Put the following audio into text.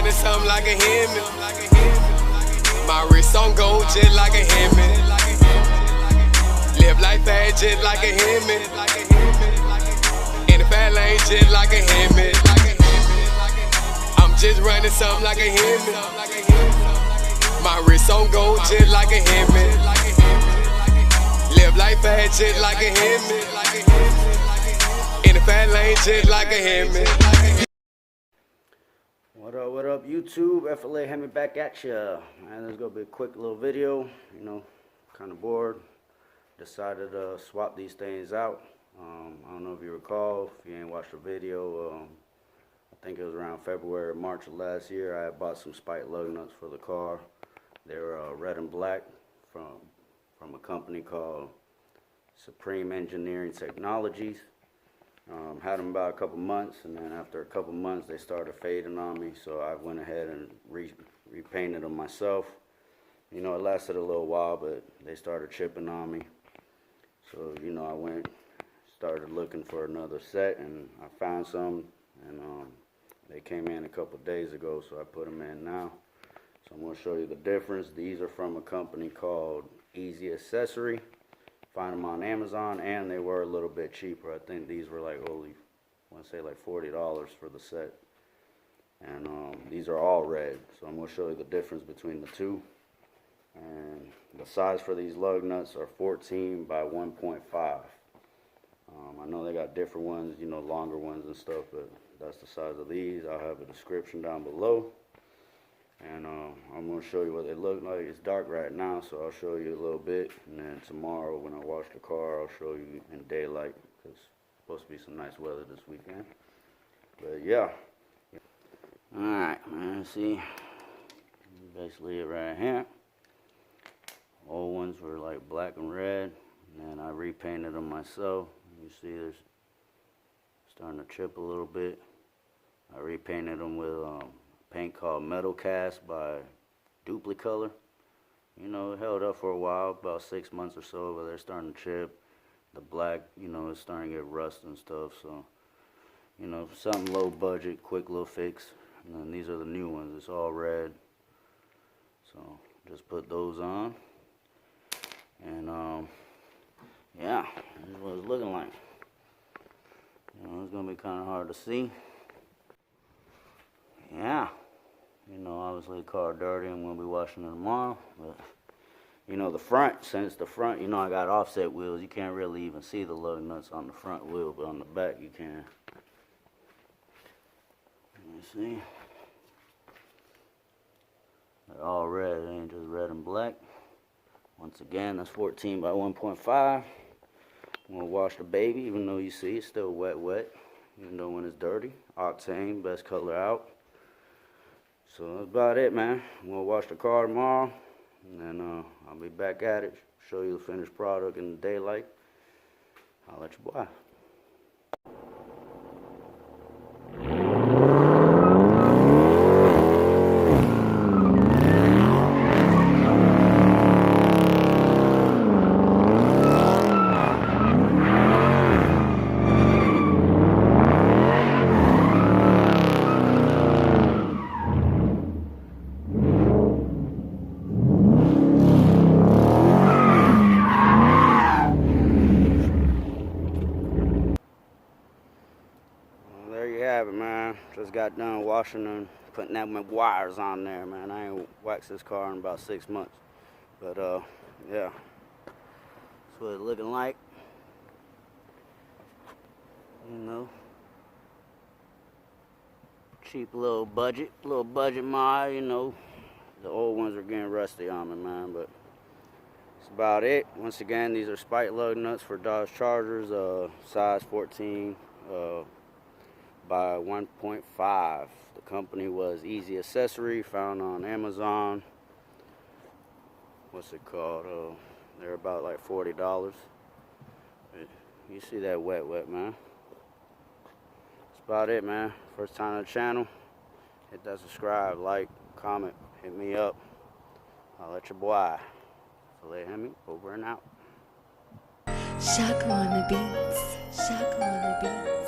running something like a Hemi. My wrist on gold just like a Hemi. Live life fast just like a Hemi. In the fat lane just like a Hemi. I'm just running something like a Hemi. My wrist on gold just like a Hemi. Live life fast just like a Hemi. In the fat lane just like a Hemi. What up, YouTube? FLA Hemi back at ya. Man, this is gonna be a quick little video. You know, kind of bored. Decided to swap these things out. I don't know if you recall, if you ain't watched the video, I think it was around February or March of last year, I had bought some spiked lug nuts for the car. They were red and black from a company called Supreme Engineering Technologies. Had them about a couple months, and then after a couple months they started fading on me, so I went ahead and repainted them myself. You know, it lasted a little while, but they started chipping on me. So, you know, I started looking for another set, and I found some, and they came in a couple days ago, so I put them in now. So I'm going to show you the difference. These are from a company called Ezaccessory. Find them on Amazon, and they were a little bit cheaper. I think these were like only, I want to say like $40 for the set. And these are all red, so I'm going to show you the difference between the two. And the size for these lug nuts are 14 by 1.5. I know they got different ones, you know, longer ones and stuff, but that's the size of these. I'll have a description down below. And I'm going to show you what they look like. It's dark right now, so I'll show you a little bit. And then tomorrow when I wash the car, I'll show you in daylight, because it's supposed to be some nice weather this weekend. But yeah. Alright, man, see. Basically it right here. Old ones were like black and red, and then I repainted them myself. You see there's starting to chip a little bit. I repainted them with paint called Metal Cast by Duplicolor. You know, it held up for a while, about 6 months or so, but they're starting to chip. The black, you know, is starting to get rust and stuff, so, you know, something low budget, quick little fix. And then these are the new ones. It's all red. So just put those on. And yeah, this is what it's looking like. You know, it's gonna be kind of hard to see. Yeah, you know, obviously the car dirty, and we'll be washing it tomorrow. But you know, the front, since the front, you know, I got offset wheels, you can't really even see the lug nuts on the front wheel, but on the back you can. Let me see. They're all red, they ain't just red and black. Once again, that's 14 by 1.5. I'm gonna wash the baby, even though you see it's still wet, even though when it's dirty. Octane, best color out. So that's about it, man. I'm gonna wash the car tomorrow, and then I'll be back at it, show you the finished product in the daylight. I'll let you boy. Man, just got done washing and putting that my wires on there, man. I ain't waxed this car in about 6 months, but yeah, that's what it's looking like. You know, cheap little budget mod. You know, the old ones are getting rusty on me, man, but that's about it. Once again, these are spiked lug nuts for Dodge Chargers, size 14 by 1.5. The company was Ezaccessory, found on Amazon. What's it called? They're about like $40. You see that wet, man. That's about it, man. First time on the channel, hit that subscribe, like, comment, hit me up. I'll let your boy. FLA Hemi, over and out. Shaka on the beats. Shaka on the beats.